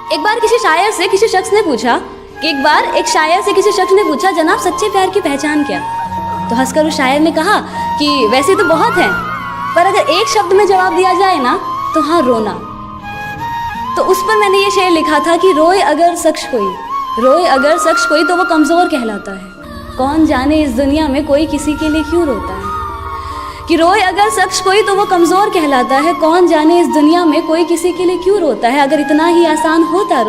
एक बार किसी शायर से किसी शख्स ने पूछा कि जनाब सच्चे प्यार की पहचान क्या? तो हंसकर उस शायर ने कहा कि वैसे तो बहुत हैं, पर अगर एक शब्द में जवाब दिया जाए ना तो हाँ, रोना। तो उस पर मैंने ये शेर लिखा था कि रोए अगर शख्स कोई तो वो कमज़ोर कहलाता है। कौन जाने इस दुनिया में कोई किसी के लिए क्यों रोता है। कि रोए अगर शख्स कोई तो वो कमज़ोर कहलाता है। कौन जाने इस दुनिया में कोई किसी के लिए क्यों रोता है। अगर इतना ही आसान होता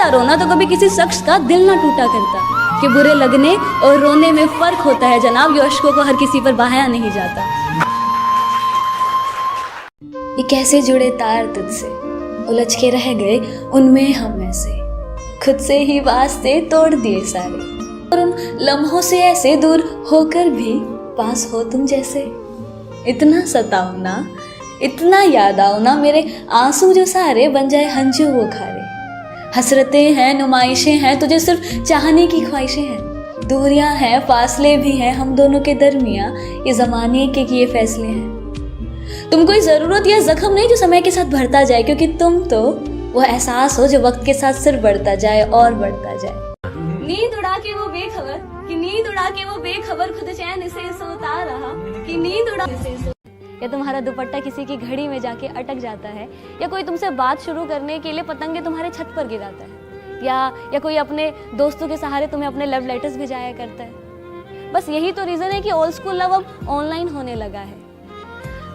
रोना तो कभी किसी शख्स का दिल ना टूटा करता। कि बुरे लगने और रोने में फ़र्क होता है जनाब, ये अश्कों को हर किसी पर बहाया नहीं जाता। ये कैसे जुड़े तार तुझसे, उलझ के रह गए उनमें हम ऐसे, खुद से ही वास्ते तोड़ दिए सारे, और उन लम्हों से ऐसे दूर होकर भी पास हो तुम जैसे। इतना सताओ ना, इतना याद आओ ना, मेरे आंसू जो सारे बन जाए हंजू वो खारे। हसरतें हैं, नुमाइशें हैं, तुझे सिर्फ चाहने की ख्वाहिशें हैं। दूरियां हैं, फासले भी हैं हम दोनों के दरमियां, ये ज़माने के किए फैसले हैं। तुम कोई ज़रूरत या ज़ख्म नहीं जो समय के साथ भरता जाए, क्योंकि तुम तो वो एहसास हो जो वक्त के साथ सिर्फ बढ़ता जाए और बढ़ता जाए। नींद उड़ा के वो बेखबर खुद चैन से सोता रहा, कि नींद उड़ा से सो। या तुम्हारा दुपट्टा किसी की घड़ी में जाके अटक जाता है, या कोई तुमसे बात शुरू करने के लिए पतंगे तुम्हारे छत पर गिराता है, या कोई अपने दोस्तों के सहारे तुम्हें अपने लव लेटर्स भिजाया करता है। बस यही तो रीज़न है कि ओल्ड स्कूल लव अब ऑनलाइन होने लगा है।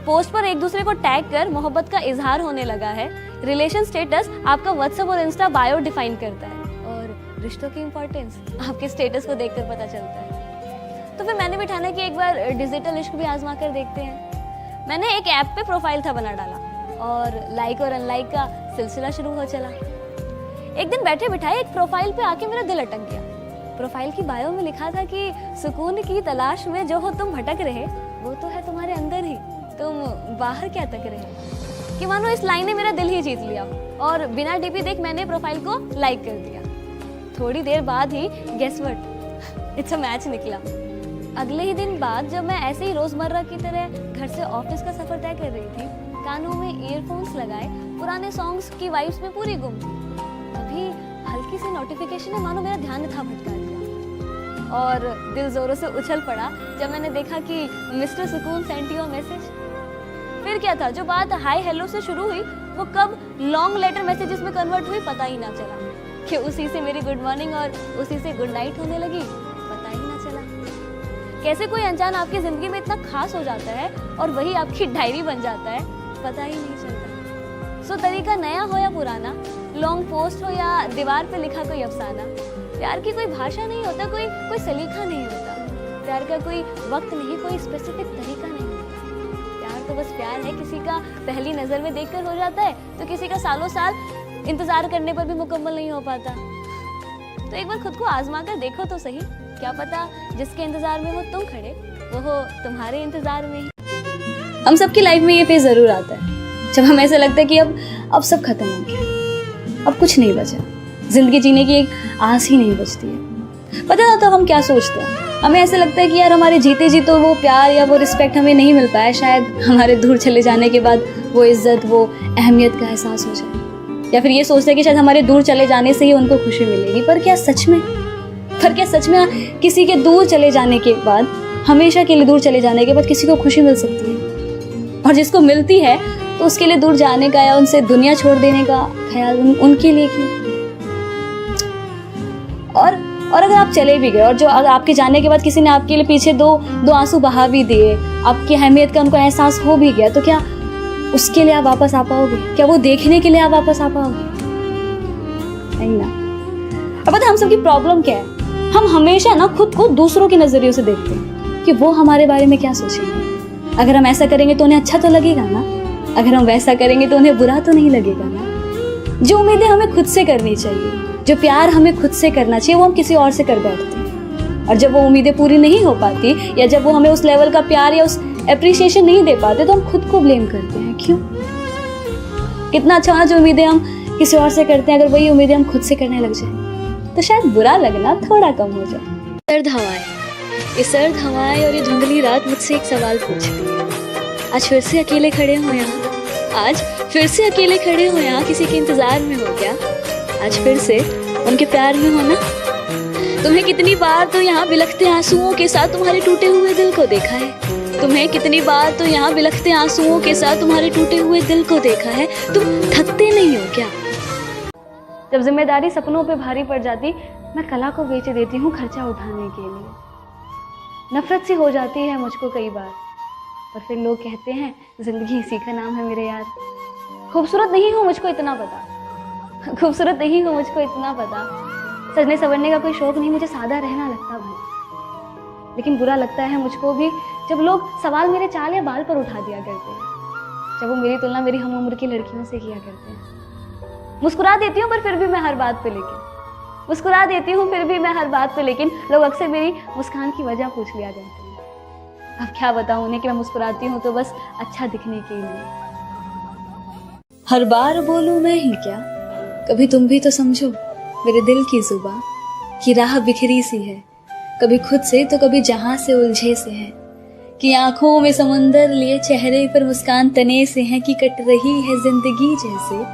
पोस्ट पर एक दूसरे को टैग कर मोहब्बत का इजहार होने लगा है। रिलेशन स्टेटस आपका व्हाट्सएप और इंस्टा बायो डिफाइन करता है, और रिश्तों की इंपॉर्टेंस आपके स्टेटस को देखकर पता चलता है। तो फिर मैंने भी ठाना कि एक बार डिजिटल इश्क भी आजमा कर देखते हैं। मैंने एक ऐप पे प्रोफाइल था बना डाला, और लाइक और अनलाइक का सिलसिला शुरू हो चला। एक दिन बैठे बिठाए एक प्रोफाइल पे आके मेरा दिल अटक गया। प्रोफाइल की बायो में लिखा था कि सुकून की तलाश में जो हो तुम भटक रहे, वो तो है तुम्हारे अंदर ही, तुम बाहर क्या तक रहे। कि मानो इस लाइन ने मेरा दिल ही जीत लिया, और बिना डीपी देख मैंने प्रोफाइल को लाइक कर दिया। थोड़ी देर बाद ही guess what, it's a match निकला। अगले ही दिन बाद जब मैं ऐसे ही रोजमर्रा की तरह घर से ऑफिस का सफर तय कर रही थी, कानों में ईयरफोन्स लगाए पुराने सॉन्ग्स की वाइब्स में पूरी गुम थी, तभी हल्की सी नोटिफिकेशन ने मानो मेरा ध्यान था भटका दिया, और दिल जोरों से उछल पड़ा जब मैंने देखा कि मिस्टर सुकून सेंट योर मैसेज। फिर क्या था, जो बात हाय हेलो से शुरू हुई वो कब लॉन्ग लेटर मैसेजेस में कन्वर्ट हुई पता ही ना चला, कि उसी से मेरी गुड मॉर्निंग और उसी से गुड नाइट होने लगी, पता ही ना चला। कैसे कोई अनजान आपकी जिंदगी में इतना खास हो जाता है और वही आपकी डायरी बन जाता है, पता ही नहीं चलता। सो तरीका नया हो या पुराना, लॉन्ग पोस्ट हो या दीवार पे लिखा कोई अफसाना, प्यार की कोई भाषा नहीं होता, कोई सलीका नहीं होता। प्यार का कोई वक्त नहीं, कोई स्पेसिफिक तरीका नहीं होता। प्यार तो बस प्यार है, किसी का पहली नज़र में देखकर हो जाता है, तो किसी का सालों साल इंतजार करने पर भी मुकम्मल नहीं हो पाता। तो एक बार खुद को आजमा कर देखो तो सही, क्या पता जिसके इंतजार में हो तुम खड़े, वो हो तुम्हारे इंतजार में ही। हम सबकी लाइफ में ये फेज जरूर आता है जब हमें ऐसा लगता है कि अब सब खत्म हो गया, अब कुछ नहीं बचा, जिंदगी जीने की एक आस ही नहीं बचती है। पता ना तो हम क्या सोचते हैं, हमें ऐसा लगता है कि यार हमारे जीते जी तो वो प्यार या वो रिस्पेक्ट हमें नहीं मिल पाया, शायद हमारे दूर चले जाने के बाद वो इज्जत, वो अहमियत का एहसास हो जाए। या फिर ये सोचते हैं कि शायद हमारे दूर चले जाने से ही उनको खुशी मिलेगी। पर क्या सच में किसी के दूर चले जाने के बाद, हमेशा के लिए दूर चले जाने के बाद किसी को खुशी मिल सकती है? और जिसको मिलती है तो उसके लिए दूर जाने का या उनसे दुनिया छोड़ देने का ख्याल उनके लिए क्यों? और अगर आप चले भी गए और जो अगर आपके जाने के बाद किसी ने आपके लिए पीछे दो आंसू बहा भी दिए, आपकी अहमियत का उनको एहसास हो भी गया, तो क्या उसके लिए आप वापस आ पाओगे? क्या वो देखने के लिए आप वापस आ पाओगे? नहीं ना। अब पता हम सबकी प्रॉब्लम क्या है, हम हमेशा ना खुद को दूसरों के नजरियों से देखते हैं कि वो हमारे बारे में क्या सोचेंगे। अगर हम ऐसा करेंगे तो उन्हें अच्छा तो लगेगा ना, अगर हम वैसा करेंगे तो उन्हें बुरा तो नहीं लगेगा ना। जो उम्मीदें हमें खुद से करनी चाहिए, जो प्यार हमें खुद से करना चाहिए, वो हम किसी और से कर बैठते हैं। और जब वो उम्मीदें पूरी नहीं हो पाती, या जब वो हमें उस लेवल का प्यार या उस एप्रिसिएशन नहीं दे पाते, तो हम खुद को ब्लेम करते हैं। क्यों? कितना अच्छा जो उम्मीदें हम किसी और से करते हैं, अगर वही उम्मीदें हम खुद से करने लग जाए तो शायद बुरा लगना थोड़ा कम हो जाए। सर्द हवाएं और ये धुंधली रात मुझसे एक सवाल पूछती है, आज फिर से अकेले खड़े हो यहाँ, आज फिर से अकेले खड़े हो यहाँ, किसी के इंतजार में हो क्या? आज फिर से उनके प्यार में हो ना? तुम्हें कितनी बार तो यहाँ बिलखते आंसुओं के साथ तुम्हारे टूटे हुए दिल को देखा है। तुम्हें कितनी बार तो यहाँ बिलखते आंसुओं के साथ तुम्हारे टूटे हुए दिल को देखा है। तुम थकते नहीं हो क्या? जब जिम्मेदारी सपनों पे भारी पड़ जाती, मैं कला को बेच देती हूँ खर्चा उठाने के लिए। नफरत सी हो जाती है मुझको कई बार, और फिर लोग कहते हैं जिंदगी इसी का नाम है मेरे यार। खूबसूरत नहीं हूँ मुझको इतना पता, खूबसूरत नहीं हूँ मुझको इतना पता। सजने संवरने का कोई शौक नहीं, मुझे सादा रहना लगता भाई। लेकिन बुरा लगता है मुझको भी जब लोग सवाल मेरे चाल या बाल पर उठा दिया करते हैं, जब वो मेरी तुलना मेरी हम उम्र की लड़कियों से किया करते हैं। मुस्कुरा देती हूँ पर फिर भी मैं हर बात पे मुस्कुरा देती हूँ फिर भी मैं हर बात पे लेकिन लोग अक्सर मेरी मुस्कान की वजह पूछ लिया करते हैं। अब क्या बताऊँ उन्हें कि मैं मुस्कुराती हूँ तो बस अच्छा दिखने के लिए। हर बार बोलूं मैं ही क्या, कभी तुम भी तो समझो मेरे दिल की जुबां की राह बिखरी सी है, कभी खुद से तो कभी जहां से उलझे से है, कि आंखों में समुंदर लिए चेहरे पर मुस्कान तने से है, कि कट रही है जिंदगी जैसे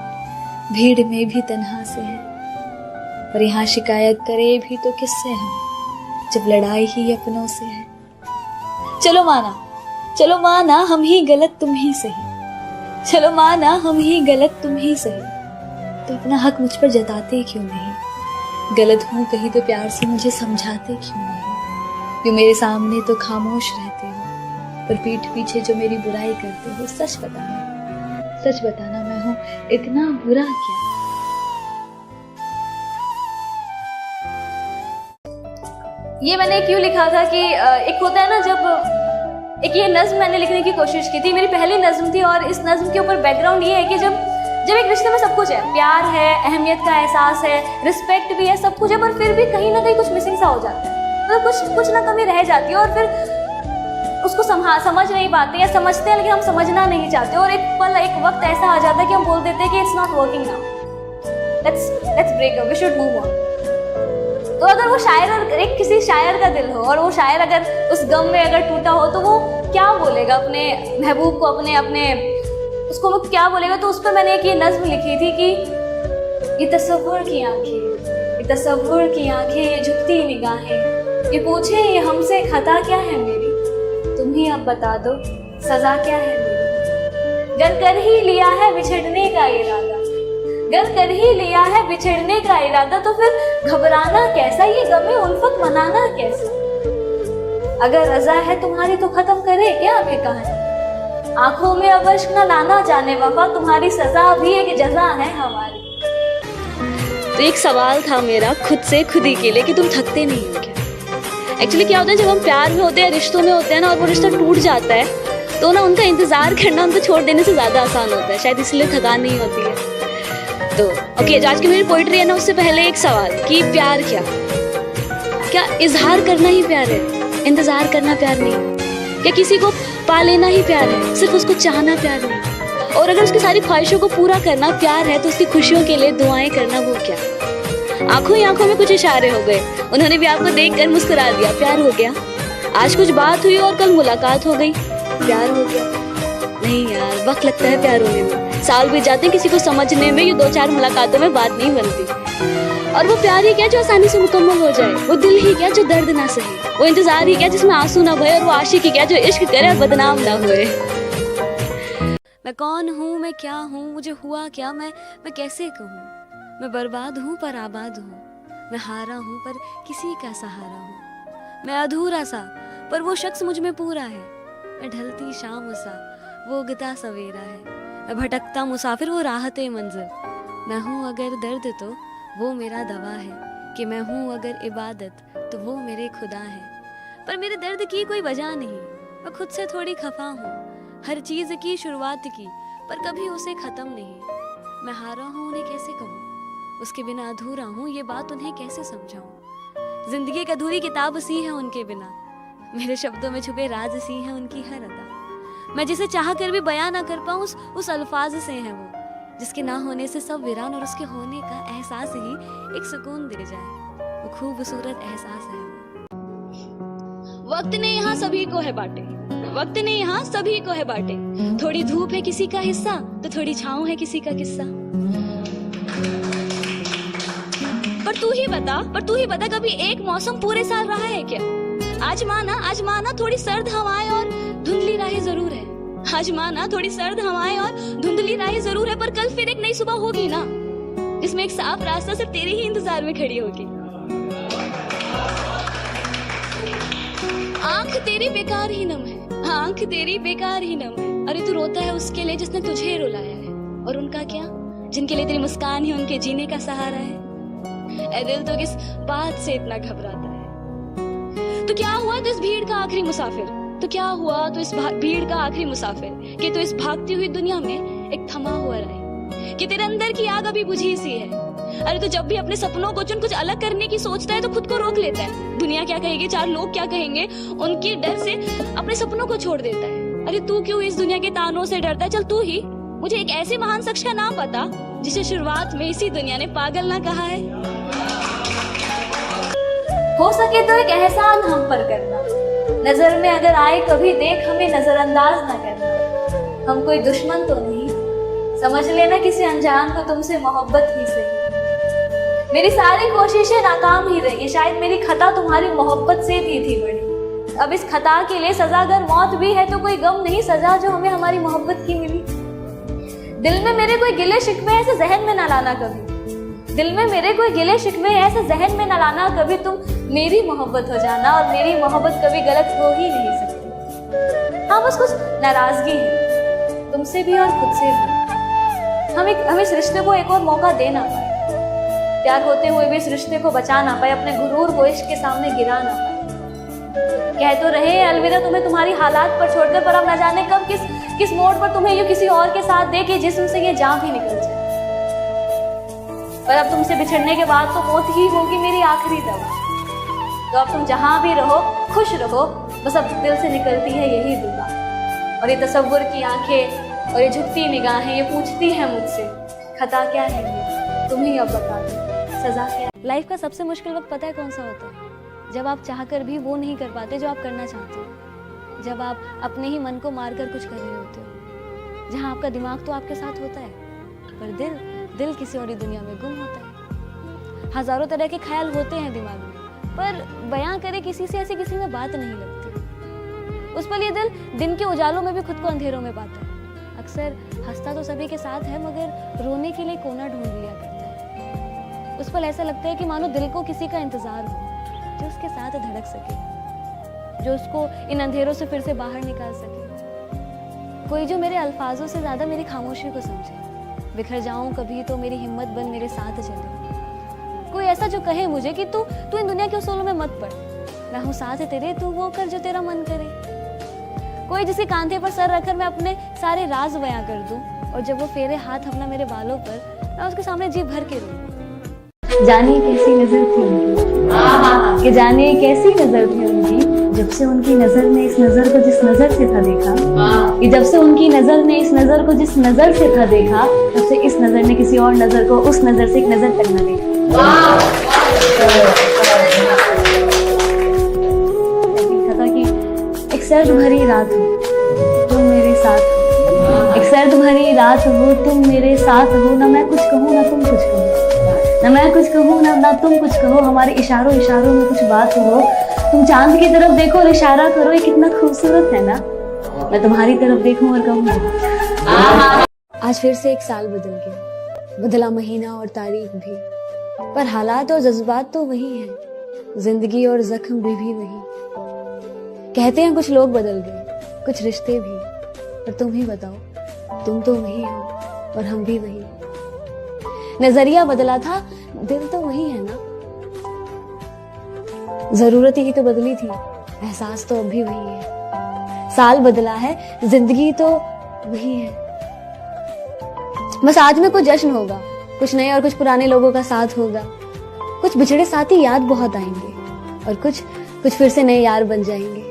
भीड़ में भी तन्हा से है। पर यहाँ शिकायत करे भी तो किससे हम, जब लड़ाई ही अपनों से है। चलो माना हम ही गलत तुम ही सही, चलो माना हम ही गलत तुम ही सही, तो अपना हक मुझ पर जताते क्यों नहीं? गलत हूँ कहीं तो प्यार से मुझे समझाते क्यों नहीं? क्यों मेरे सामने तो खामोश रहते हो, पर पीठ पीछे जो मेरी बुराई करते हो। सच बताना मैं हूँ इतना बुरा क्या? ये मैंने क्यों लिखा था कि एक होता है ना, जब एक ये नज्म मैंने लिखने की कोशिश की थी, मेरी पहली नज्म थी, और इस नज्म के ऊपर बैकग्राउंड ये है कि जब एक रिश्ते में सब कुछ है, प्यार है, अहमियत का एहसास है, रिस्पेक्ट भी है, सब कुछ है, पर फिर भी कहीं ना कहीं कुछ मिसिंग सा हो जाता है, तो कुछ ना कमी रह जाती है, और फिर उसको समझ नहीं पाते या समझते हैं लेकिन हम समझना नहीं चाहते, और एक वक्त ऐसा आ जाता है कि हम बोल देते हैं कि it's not working now, let's break up, we should move on. तो अगर वो शायर और एक किसी शायर का दिल हो, और वो शायर अगर उस गम में अगर टूटा हो, तो वो क्या बोलेगा अपने महबूब को, अपने उसको वो क्या बोलेगा? तो उस पर मैंने एक ये नज्म लिखी थी कि ये तसव्वुर की आंखें, ये झुकती निगाहें, ये पूछे ये हमसे खता क्या है मेरी, तुम ही अब बता दो सजा क्या है मेरी। गर कर ही लिया है बिछड़ने का इरादा, तो फिर घबराना कैसा, ये गमे उल्फत मनाना कैसा? अगर रजा है तुम्हारी तो खत्म करे क्या अभी कहानी, आंखों में अब अश्क न लाना जाने वफा, तुम्हारी सजा भी एक जजा है हमारी। तो एक सवाल था मेरा खुद से खुद ही के लिए कि तुम थकते नहीं हो क्या? एक्चुअली क्या होता है, जब हम प्यार में होते हैं, रिश्तों में होते हैं ना, और वो रिश्ता टूट जाता है, तो ना उनका इंतजार करना उनको छोड़ देने से ज्यादा आसान होता है, शायद इसलिए थकान नहीं होती है। तो ओके, आज की मेरी पोइट्री है ना, उससे पहले एक सवाल कि प्यार क्या इजहार करना ही प्यार है? इंतजार करना प्यार नहीं? क्या किसी को पा लेना ही प्यार है? सिर्फ उसको चाहना प्यार नहीं? और अगर उसकी सारी ख्वाहिशों को पूरा करना प्यार है, तो उसकी खुशियों के लिए दुआएं करना वो क्या? आंखों ही आंखों में कुछ इशारे हो गए, उन्होंने भी आपको देखकर मुस्कुरा दिया, प्यार हो गया। आज कुछ बात हुई और कल मुलाकात हो गई, प्यार हो गया। नहीं यार, वक्त लगता है प्यार होने में, साल बीत जाते हैं किसी को समझने में, ये 2-4 मुलाकातों में बात नहीं बनती। और वो प्यार ही क्या जो आसानी से मुकम्मल हो जाए, वो दिल ही क्या जो दर्द ना सहे, वो इंतजार ही क्या जिसमें आंसू ना बहे, और वो आशिक ही क्या जो इश्क करे और बदनाम ना हुए। मैं कौन हूँ, मैं क्या हूँ, मुझे हुआ क्या, मैं कैसे कहूँ? मैं बर्बाद हूँ पर आबाद हूँ, मैं हारा हूँ पर किसी का सहारा हूँ, मैं अधूरा सा पर वो शख्स मुझ में पूरा है, मैं ढलती शाम सा वो उगता सवेरा है, मैं भटकता मुसाफिर वो राहते मंजिल, मैं हूँ अगर दर्द तो वो मेरा दवा है, कि मैं हूँ अगर इबादत तो वो मेरे खुदा है। पर मेरे दर्द की कोई वजह नहीं, मैं खुद से थोड़ी खफा हूँ, हर चीज़ की शुरुआत की पर कभी उसे ख़त्म नहीं। मैं हारा हूँ उन्हें कैसे कहूँ, उसके बिना अधूरा हूँ, ये बात उन्हें कैसे समझाऊँ। जिंदगी एक अधूरी किताब सी है उनके बिना, मेरे शब्दों में छुपे राज सी है उनकी हर अदा। मैं जिसे चाह कर भी बयां ना कर पाऊँ उस अल्फाज से है वो, जिसके ना होने से सब वीरान और उसके होने का एहसास ही एक सुकून दे जाए, वो खूबसूरत एहसास है वो। वक्त ने यहाँ सभी को है बांटे, वक्त ने यहाँ सभी को है बांटे। थोड़ी धूप है किसी का हिस्सा तो थोड़ी छाँव है किसी का किस्सा। पर तू ही बता कभी एक मौसम पूरे साल रहा है क्या? आज माना थोड़ी सर्द हवाएं और धुंधली राहें जरूर है। आज माना थोड़ी सर्द हवाएं और धुंधली राहें जरूर है, पर कल फिर एक नई सुबह होगी ना, जिसमें एक साफ रास्ता सिर्फ तेरे ही इंतजार में खड़ी होगी। आंख तेरी बेकार ही नम है, आंख तेरी बेकार ही नम है। अरे तू रोता है उसके लिए जिसने तुझे रुलाया है, और उनका क्या, जिनके लिए तेरी मुस्कान ही उनके जीने का सहारा है। ऐ दिल तो किस बात से इतना घबराता है? तो क्या हुआ तो इस भीड़ का आखिरी मुसाफिर, तो क्या हुआ तो इस भीड़ का आखिरी मुसाफिर, कि तो इस भागती हुई दुनिया में एक थमा हुआ रहे, कि तेरे अंदर की आग अभी बुझी सी है। अरे तो जब भी अपने सपनों को चुन कुछ अलग करने की सोचता है तो खुद को रोक लेता है। दुनिया क्या कहेगी, चार लोग क्या कहेंगे, उनके डर से अपने सपनों को छोड़ देता है। अरे तू क्यों इस दुनिया के तानों से डरता है? चल तू ही मुझे एक ऐसे महान शख्स का नाम बता जिसे शुरुआत में इसी दुनिया ने पागल ना कहा है। हो सके तो एक एहसान हम पर करना, नजर में अगर आए कभी देख हमें नजरअंदाज ना करना। हम कोई दुश्मन तो नहीं, समझ लेना किसी अनजान को तुमसे मोहब्बत ही सही। मेरी सारी कोशिशें नाकाम ही रही, शायद मेरी खता तुम्हारी मोहब्बत से थी बड़ी। अब इस खता के लिए सजा अगर मौत भी है तो कोई गम नहीं सजा जो हमें हमारी मोहब्बत की मिली। दिल में मेरे कोई गिले शिकवे ऐसे जहन में न लाना कभी, दिल में मेरे कोई गिले शिकवे ऐसे जहन में न लाना कभी। तुम मेरी मोहब्बत हो जाना और मेरी मोहब्बत कभी गलत हो ही नहीं सकती। हाँ बस कुछ नाराजगी है तुमसे भी और खुद से भी। हम इस रिश्ते को एक और मौका दे ना पाए, प्यार होते हुए भी इस रिश्ते को बचा ना पाए, अपने गुरूर को इश्क के सामने गिरा ना पाए। कह तो रहे अलविदा तुम्हें तुम्हारी हालात पर छोड़कर, पर अब न जाने कब किस मोड़ पर तुम्हें यूं किसी और के साथ दे के जिस्म से ये जान भी निकल जाए। पर अब तुमसे बिछड़ने के बाद तो मौत ही होगी मेरी आखिरी दवा। तो अब तुम जहां भी रहो खुश रहो, बस अब दिल से निकलती है यही दुआ। और ये तसव्वुर की आंखें और ये झुकती निगाहें ये पूछती है मुझसे, खता क्या है ये तुम ही अब बता दो, सजा क्या है। लाइफ का सबसे मुश्किल वक्त पता है कौन सा होता है? जब आप चाहकर भी वो नहीं कर पाते जो आप करना चाहते हो, जब आप अपने ही मन को मारकर कुछ कर रहे होते हो, जहाँ आपका दिमाग तो आपके साथ होता है पर दिल किसी और दुनिया में गुम होता है। हजारों तरह के ख्याल होते हैं दिमाग में, पर बयां करे किसी से ऐसी किसी में बात नहीं लगती। उस पल ये दिल दिन के उजालों में भी खुद को अंधेरों में पाता है। अक्सर हंसता तो सभी के साथ है मगर रोने के लिए कोना ढूंढ लिया करता है। उस पल ऐसा लगता है कि मानो दिल को किसी का इंतजार हो जो उसके साथ धड़क सके, जो उसको इन अंधेरों से फिर से बाहर निकाल सके। कोई जो मेरे अल्फाजों से ज्यादा मेरी खामोशी को समझे। बिखर जाऊं कभी तो मेरी हिम्मत बन मेरे साथ चले। कोई ऐसा जो कहे मुझे कि तू इन दुनिया के उसूलों में मत पड़, मैं हूँ साथ तेरे, तू वो कर जो तेरा मन करे। कोई जिसे कांधे पर सर रखकर मैं अपने सारे राज बयां कर दूं, और जब वो फेरे हाथ अपना मेरे बालों पर, मैं उसके सामने जी भर के रोऊं। जाने कैसी नजर थी उनकी, कि जाने कैसी नजर थी उनकी, जब से उनकी नजर ने इस नजर को जिस नजर से था देखा, कि जब से उनकी नजर ने इस नजर को जिस नजर से था देखा, तब से इस नजर ने किसी और नजर को उस नजर से एक नजर तक न देखा। था कि एक सर्द भरी रात हो तुम मेरे साथ हो, एक सर्द भरी रात हो तुम मेरे साथ हो, ना मैं कुछ कहूँ ना तुम कुछ कहो, ना मैं कुछ कहूँ ना तुम कुछ कहो, हमारे इशारों में कुछ बात हो। तुम चांद की तरफ देखो और इशारा करो, ये कितना खूबसूरत है ना, मैं तुम्हारी तरफ देखूं और कहूँ। आज फिर से एक साल बदल गया, बदला महीना और तारीख भी, पर हालात और जज्बात तो वही हैं, जिंदगी और जख्म भी वही। कहते हैं कुछ लोग बदल गए, कुछ रिश्ते भी, पर तुम ही बताओ, तुम तो वही हो और हम भी वही। नजरिया बदला था, दिल तो वही है ना, जरूरत ही तो बदली थी, एहसास तो अब भी वही है। साल बदला है, जिंदगी तो वही है। बस आज में कुछ जश्न होगा, कुछ नए और कुछ पुराने लोगों का साथ होगा, कुछ बिछड़े साथी याद बहुत आएंगे और कुछ फिर से नए यार बन जाएंगे।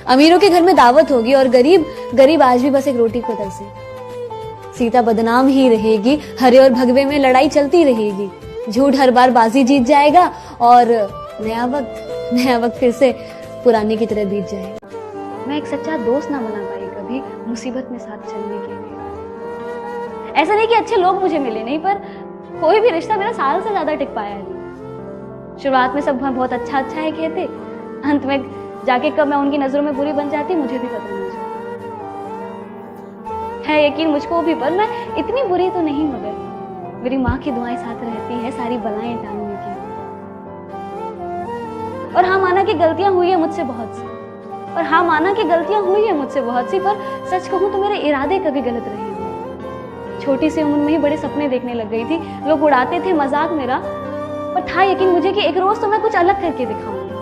अमीरों के घर में दावत होगी और गरीब आज भी बस एक रोटी को तरसे। सीता बदनाम ही रहेगी, हरे और भगवे में लड़ाई चलती रहेगी, झूठ हर बार बाजी जीत जाएगा और नया वक्त फिर से पुराने की तरह बीत जाएगा। मैं एक सच्चा दोस्त ना बना पाई कभी मुसीबत में साथ चलने के लिए। ऐसा नहीं कि अच्छे लोग मुझे मिले नहीं, पर कोई भी रिश्ता मेरा साल से ज्यादा टिक पाया नहीं। शुरुआत में सब बहुत अच्छा अच्छा है कहते, अंत में जाके कब मैं उनकी नजरों में बुरी बन जाती मुझे भी पता नहीं चलता। है यकीन मुझको भी, पर मैं इतनी बुरी तो नहीं, मगर मेरी माँ की दुआएं साथ रहती है सारी बलाएं टालने की। और हाँ माना कि गलतियां हुई है मुझसे बहुत सी, और हाँ माना कि गलतियां हुई है मुझसे बहुत सी, पर सच कहूं तो मेरे इरादे कभी गलत रहे नहीं। छोटी सी उम्र में ही बड़े सपने देखने लग गई थी, लोग उड़ाते थे मजाक मेरा, पर था यकीन मुझे कि एक रोज तो मैं कुछ अलग करके दिखाऊंगी।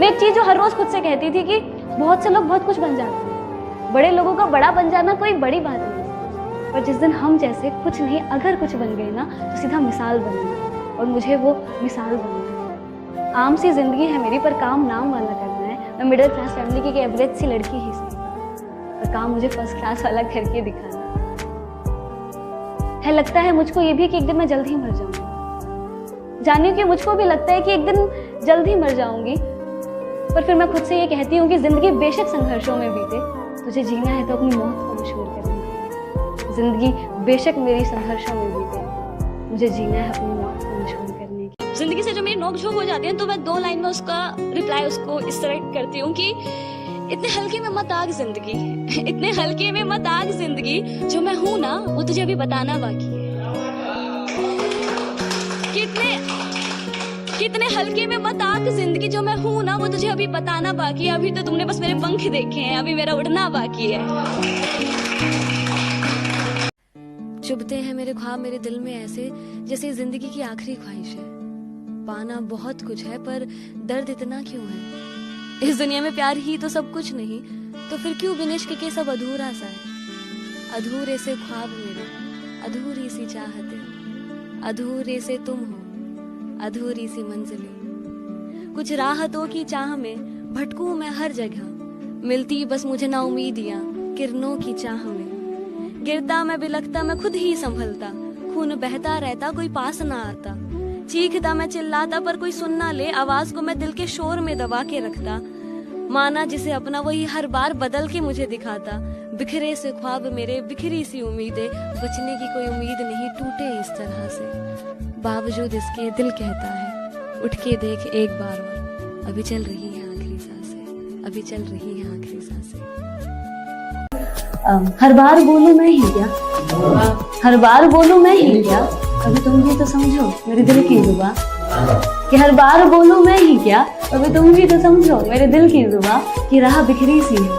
मैं एक चीज जो हर रोज खुद से कहती थी कि बहुत से लोग बहुत कुछ बन जाते हैं, बड़े लोगों का बड़ा बन जाना कोई बड़ी बात नहीं, पर जिस दिन हम जैसे कुछ नहीं अगर कुछ बन गए ना तो सीधा मिसाल बन गई, और मुझे वो मिसाल बनना। आम सी जिंदगी है मेरी, पर काम नाम वाला करना है। मैं मिडिल क्लास फैमिली की एक एवरेज सी लड़की ही सही, पर काम मुझे फर्स्ट क्लास वाला करके दिखाना है। लगता है मुझको ये भी कि एक दिन मैं जल्द ही मर जाऊंगी। जानियो कि मुझको भी लगता है कि एक दिन जल्द ही मर जाऊंगी, पर फिर मैं खुद से ये कहती हूँ कि जिंदगी बेशक संघर्षों में बीते, तुझे जीना है तो अपनी मौत को मशहूर करने की। जिंदगी बेशक मेरी संघर्षों में बीते, मुझे जीना है अपनी मौत को मशहूर करने की। जिंदगी से जो मेरी नोक-झोंक हो जाती है तो मैं 2 लाइन में उसका रिप्लाई उसको इस तरह करती हूँ कि इतने हल्के में मत आग जिंदगी, इतने हल्के में मत आग जिंदगी, जो मैं हूँ ना वो तुझे अभी बताना बाकी है। कितने हल्के में मत आग जिंदगी, जो मैं हूँ ना वो तुझे अभी बताना बाकी है। अभी तो तुमने बस मेरे पंख देखे हैं, अभी मेरा उड़ना बाकी है। चुभते हैं मेरे ख्वाब मेरे दिल में ऐसे, जैसे जिंदगी की आखिरी ख्वाहिश है। पाना बहुत कुछ है पर दर्द इतना क्यों है। इस दुनिया में प्यार ही तो सब कुछ नहीं, तो फिर क्यों बिन इश्क के सब अधूरा सा है। अधूरे से ख्वाब मेरे, अधूरी सी चाहते, अधूरे से तुम हो, अधूरी सी मंजिलें। कुछ राहतों की चाह में भटकूं मैं हर जगह, मिलती बस मुझे ना उम्मीदियां किरणों की चाह में। गिरता मैं बिलखता मैं खुद ही संभलता, खून बहता रहता कोई पास ना आता। चीखता मैं चिल्लाता पर कोई सुन ना ले, आवाज को मैं दिल के शोर में दबा के रखता। माना जिसे अपना वही हर बार बदल के मुझे दिखाता। बिखरे से ख्वाब मेरे, बिखरी सी उम्मीदें, बचने की कोई उम्मीद नहीं टूटे इस तरह से। बावजूद इसके दिल कहता है उठ के देख एक बार और, अभी चल रही है आखिरी सांसें, अभी चल रही है आखिरी सांसें। हर बार बोलूं मैं ही क्या, हर बार बोलूं मैं ही क्या, अभी तुम भी तो समझो मेरे दिल की जुबां। कि हर बार बोलूं मैं ही क्या, अभी तुम भी तो समझो मेरे दिल की जुबां। कि राह बिखरी सी है,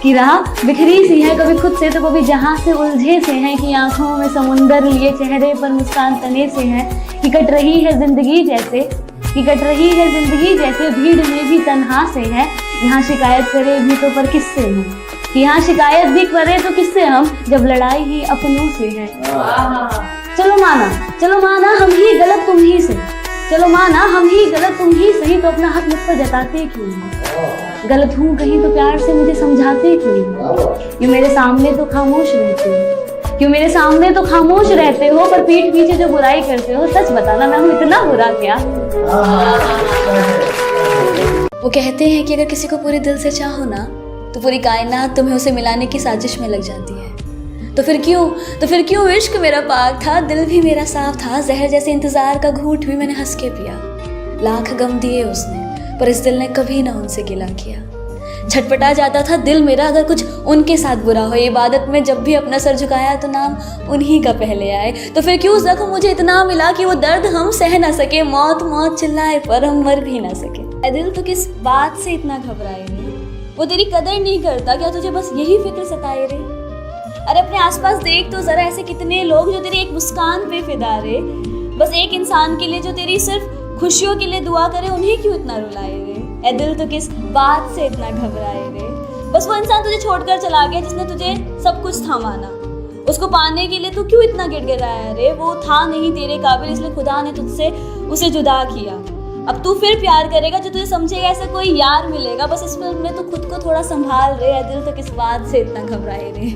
कि राह बिखरी सी है, कभी खुद से तो कभी जहां से उलझे से है। कि आंखों में समुंदर लिए चेहरे पर मुस्कान तने से है। कि कट रही है जिंदगी जैसे, कि कट रही है जिंदगी जैसे, भीड़ में भी तन्हा से है। यहाँ शिकायत करे भी तो पर किससे हम, कि यहाँ शिकायत भी करे तो किससे हम, जब लड़ाई ही अपनों से है। चलो माना हम ही गलत तुम ही सही, चलो माना हम ही गलत तुम ही सही, तो अपना हक मुझ पर जताते क्यों नहीं। गलत हूँ कहीं तो प्यार से मुझे समझाते क्यों नहीं। क्यों मेरे सामने तो खामोश रहते हो, क्यों मेरे सामने तो खामोश रहते हो, पर पीठ पीछे जो बुराई करते हो। सच बताना मैं हूँ इतना बुरा क्या। वो कहते हैं कि अगर किसी को पूरे दिल से चाहो ना तो पूरी कायनात तुम्हें उसे मिलाने की साजिश में लग जाती है। तो फिर क्यों इश्क मेरा पाक था, दिल भी मेरा साफ था। जहर जैसे इंतजार का घूंट भी मैंने हंस के पिया। लाख गम दिए उसने पर इस दिल ने कभी ना उनसे गिला किया। झटपटा जाता था दिल मेरा अगर कुछ उनके साथ बुरा हो। इबादत में जब भी अपना सर झुकाया तो नाम उन्हीं का पहले आए। तो फिर क्यों जख्म मुझे इतना मिला कि वो दर्द हम सह ना सके। मौत मौत चिल्लाए पर हम मर भी ना सके। दिल तो किस बात से इतना घबराए रे, वो तेरी कदर नहीं करता क्या, तुझे बस यही फिक्र सताए रे। अरे अपने आसपास देख तो जरा, ऐसे कितने लोग जो तेरी एक मुस्कान पे फिदा रे। बस एक इंसान के लिए जो तेरी सिर्फ खुशियों के लिए दुआ करे, उन्हें क्यों इतना रुलाए रे। ए दिल तो किस बात से इतना घबराए रे। बस वो इंसान तुझे छोड़कर चला गया जिसने तुझे सब कुछ थमाना। उसको पाने के लिए तू क्यों इतना गिड़गिड़ाया रे। वो था नहीं तेरे काबिल, इसलिए खुदा ने तुझसे उसे जुदा किया। अब तू फिर प्यार करेगा जो तुझे समझेगा, ऐसा कोई यार मिलेगा। बस इसमें तू खुद को थोड़ा संभाल रे। ए दिल तो किस बात से इतना घबराए रे।